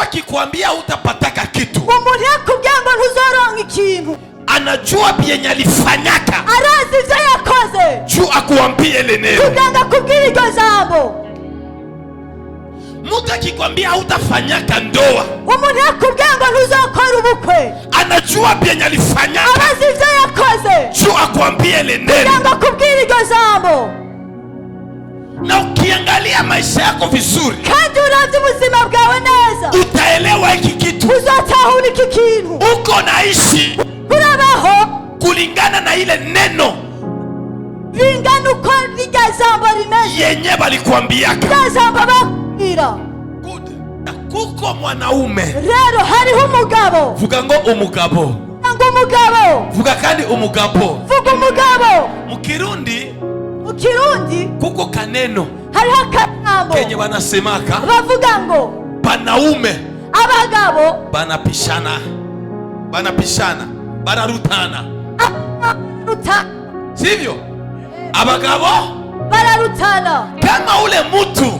Mtu akikwambia utapataka kitu, umuntu yakubwiye ngo ntuzoronka ikintu, anajua vyenye alifanyaka, arazi ivyo yakoze juu akuambie ile neno, kugira ngo akubwire iryo jambo. Mtu akikwambia utafanyaka ndoa, umuntu yakubwiye ngo ntuzokora ubukwe, anajua vyenye alifanyaka, arazi ivyo yakoze juu akuambie ile neno, kugira ngo akubwire iryo jambo. na ukiangalia maisha yako vizuri, kandi uravye ubuzima bwawe neza, utaelewa hiki kitu, uzotahura iki kintu. uko naishi urabaho kulingana na ile neno bingana uko rirya jambo rimeze, yenye balikuambiaka. rya jambo bakubwira. Kuko mwanaume, rero hariho umugabo. vuga ngo umugabo, ngo umugabo, vuga kandi umugabo, vuga umugabo. mu Kirundi, mu Kirundi kuko kaneno hariho akanambo kenye banasemaka, bavuga ngo banaume abagabo banapishana, bararutana, sivyo? Abagabo bararutana. kama ule mtu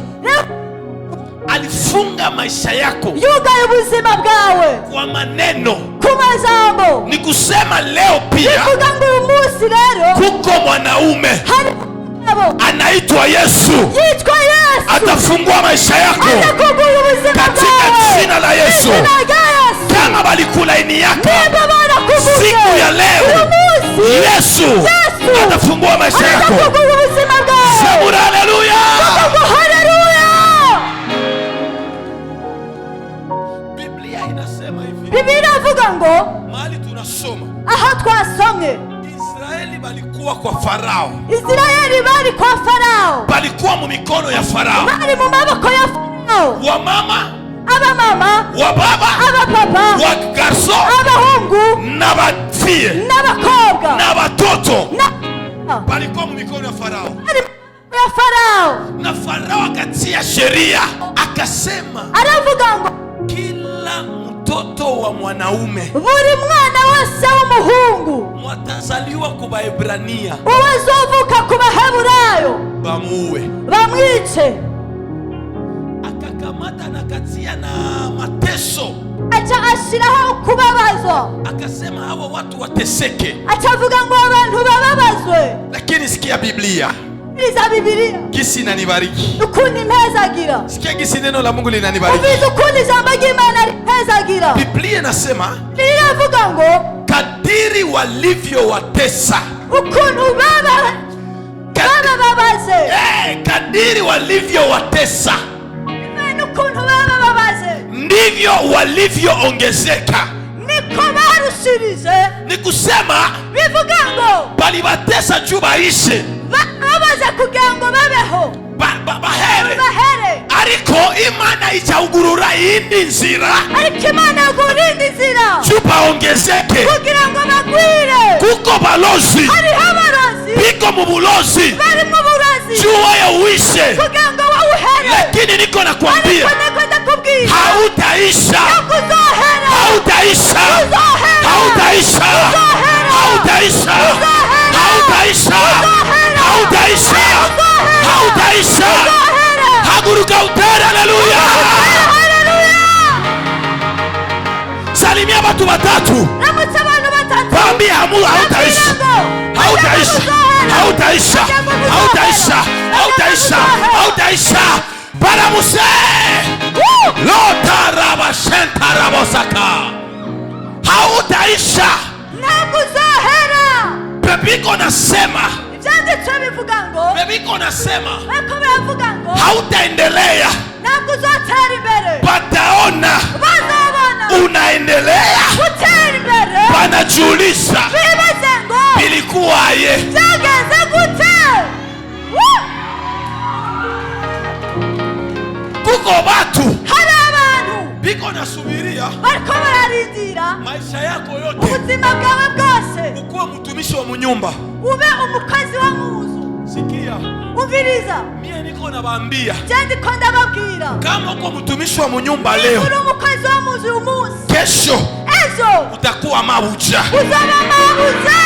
alifunga maisha yako, yugaye ubuzima bwawe kwa maneno, ku majambo, ni kusema leo pia bivuga ngo uyu munsi rero kuko mwanaume hari umugabo anaitwa Yesu, yitwa Yesu, atafungua maisha yako atakugura ubuzima katika jina la Yesu. Kama balikulaini yako siku ya leo, Yesu atafungua maisha yako. Sema haleluya. Biblia inasema hivi, Biblia inavuga ngo, mahali tunasoma, aha twasomye, Israeli balikuwa kwa Farao, Israeli bali kwa Farao, balikuwa mu mikono ya Farao, bali mu maboko ya Farao, wa mama, abamama, wa baba, abapapa, wa garso, abahungu n'abafie, n'abakobwa, n'abatoto, balikuwa mu mikono ya Farao. ya Farao. Na Farao akatia sheria, akasema aravuga ngo kila mtoto wa mwanaume, buri mwana wose w'umuhungu mwatazaliwa ku Baebrania, uwazovuka ku Baheburayo bamuue. bamwice. Akakamata na katia na mateso, aca ashiraho kubabazwa, akasema hawa watu wateseke. acavuga ngo abantu bababazwe. Lakini sikia Biblia iza Biblia kisi inanibariki, ukundi mpezagira. sikia kisi neno la Mungu linanibariki. uvize ukundi jambo ry'Imana rimpezagira. Biblia inasema riravuga ngo kadiri walivyowatesa, ukuntu bababaze, kadiri walivyowatesa ukuntu bababaze ndivyo walivyoongezeka. niko barushirije. Ni kusema bivuga ngo balibatesa juu baishe, babaze kugira ngo babeho, bahere, ariko Imana ichaugurura iyindi nzira, ariko Imana yagura indi nzira juu baongezeke. kugira ngo bagwire. Kuko balozi hariho abarozi biko mu bulozi bari mu burozi juu wewe uishe, kugira ngo wawuhere. lakini niko nakwambia ariko niko ndakubwira hautaisha, kuzohera, hautaisha, hautaisha, hautaisha, hautaisha, hautaisha, hautaisha. Haguruka utera. Haleluya. Salimia watu watatu, ramutse abantu batatu, waambie hautaisha, hautaisha, hautaisha, hautaisha, hautaisha, hautaisha. Baramuse lotaraba shentarabosaka, hautaisha. nakuzohera. Bibiko nasema, ivyanditswe bivuga ngo, bibiko nasema ariko biravuga ngo hautaendelea, nakuzotera imbere. bataona bazobona unaendelea, gutera imbere, banajiuliza bibaze ngo bilikuwaye. byageze gute. Kuko batu hari abantu biko nasubiria bariko bararindira maisha yako yote ubuzima bwawe bwose ukuwa mtumishi wa munyumba, ube umukozi wo mu nzu. Sikia, umviriza, mie niko nawaambia, je ndiko ndababwira, kama uko mtumishi wa munyumba leo, uri umukozi wo mu nzu uyu munsi, kesho ejo utakuwa mabuja. uzaba mabuja.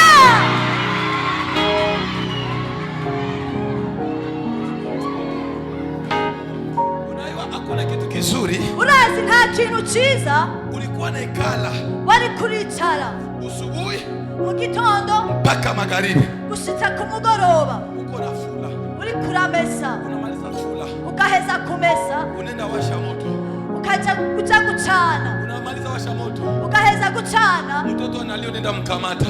Unajua hakuna kitu vizuri, urazi nta kintu cyiza ulikuwa na ikala wari kuricara usubuhi mu gitondo mpaka magharibi, gushitsa ku mugoroba uko na fula, uri kuramesa, unamaliza fula, ukaheza kumesa, unaenda washa moto, ukaja kuja gucana, unamaliza washa moto, ukaheza gucana, mtoto analia, unaenda mkamata,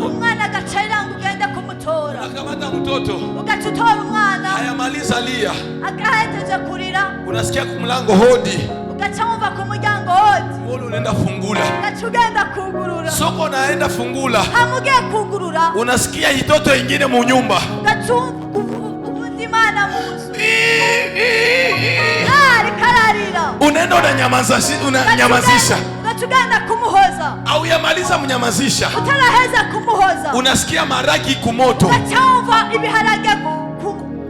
umwana agacira ngo ugende kumutora, unakamata mtoto, ugacutora umwana, hayamaliza lia, akahejeje kurira, unasikia kumlango hodi, ugacumva ku muryango hodi, wewe unaenda fungula, ugacugenda kugurura, soko naenda fungula, hamugiye kugurura, unasikia itoto ingine mu nyumba, ugacumva umwana muzu, kararira, unaenda unanyamazisha, ugacugenda kumuhoza, au yamaliza mnyamazisha, utaraheza kumuhoza, unasikia maragi kumoto, ugacumva ibiharage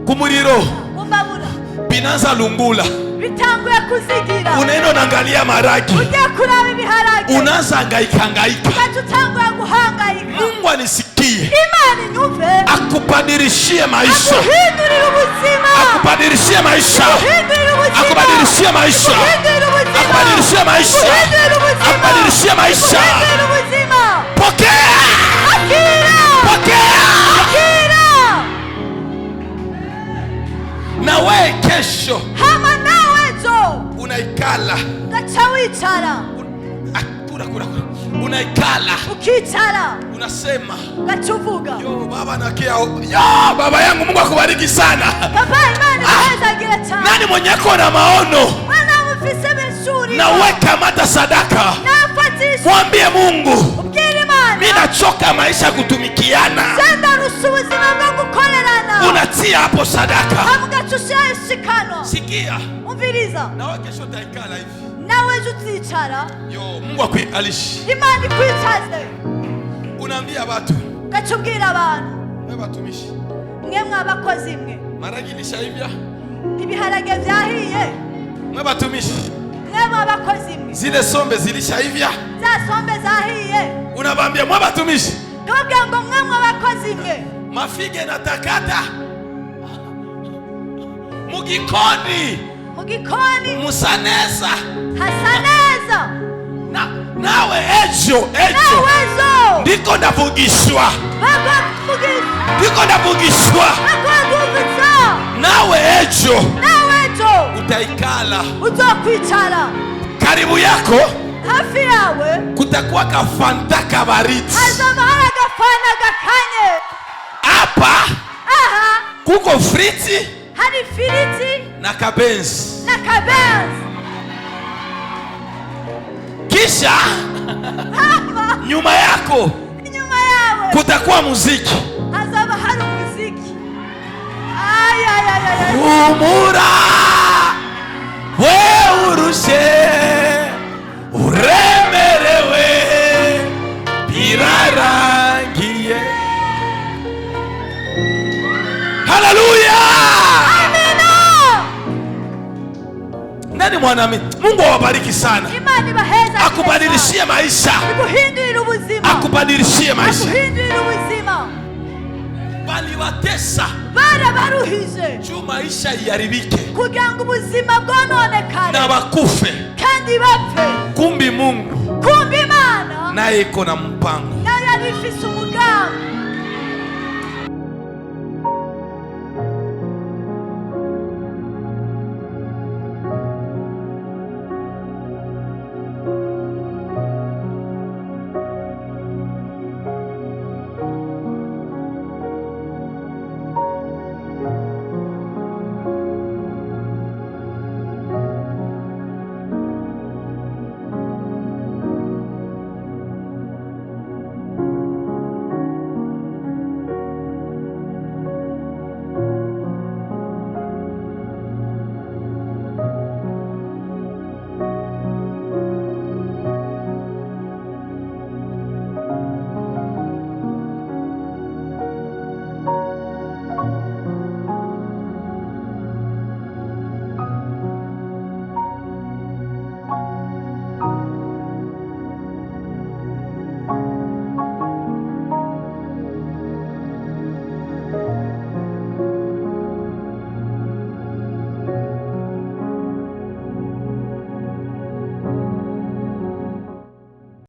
kumuriro kumbabura, binanza lungula, bitanguye kuzigira, unaenda unaangalia maragi, ugiye kuraba ibiharage, unaanza hangaika, ugacutanguye guhangayika. Mungu anisikie, Imana inyumve, akubadirishie maisha, akuhindurire ubuzima, akubadirishie maisha, akuhindurire ubuzima, akubadirishie maisha, akuhindurire ubuzima, akubadirishie maisha, akuhindurire ubuzima, akubadirishie maisha. akuhindurire ubuzima. Pokea, Akira, pokea. akira. Na wewe kesho Hama nawe jo unaikala, ugaca wicara, unaikala, ukicara, unasema ugaca uvuga, yo baba nakia, yo baba yangu, Mungu akubariki sana. papa Imana imuhezagire cyane. Nani mwenye ako na maono Mwana mufise bishuri, na weka mata sadaka, nafatisha, mwambie Mungu, ubwire Imana, mimi nachoka maisha kutumikiana. senda rusa ubuzima bwo gukorerana, Unatia hapo sadaka. hamugaca ushira ishikano. Sikia, Umviriza, na wewe kesho utaikala hivi. nawe ejo uzicara, Yo, Mungu akuikalishe. Imana ikwicaze, Unaambia watu, ugaca ubwira abantu, wewe watumishi, mwe mwabakozi mwe, maragi ilishaivya, ibiharage vyahiye, mwe watumishi, mwe mwabakozi mwe, zile sombe zilishaivya, za sombe zahiye, unawaambia mwe watumishi, ndababwira ngo mwe mwabakozi mwe, mafige na takata mugikoni, mu gikoni musaneza, hasa neza, nawe ejo nawezo ndiko ndavugishwa, bakwavugiza, ndiko ndavugishwa, bakwavugiza, nawe ejo nawejo utaikala. uzokwicara, Karibu yako hafi yawe kutakuwa kafanta kabaridi. hazaba hari agafana gakanye, Hapa aha kuko friti hari ifiriti na kabenzi, na kabenzi, kisha hapa nyuma yako inyuma yawe kutakuwa muziki. hazaba hari umuziki. Ayayayaya, Humura we urushe uremerewe birarangiye. Haleluya! amina. Nani mwanamini? Mungu awabariki sana, Imana ibaheza, akubadilishie maisha, ikuhindurire ubuzima, akubadilishie maisha. akuhindurire ubuzima. Baliwatesa Barabaruhije juu maisha iharibike kugira ngo ubuzima bwononekare na bakufe, kandi bapfe. kumbi Mungu Kumbe Imana naye iko na mpango. nayo yari ifise umugambi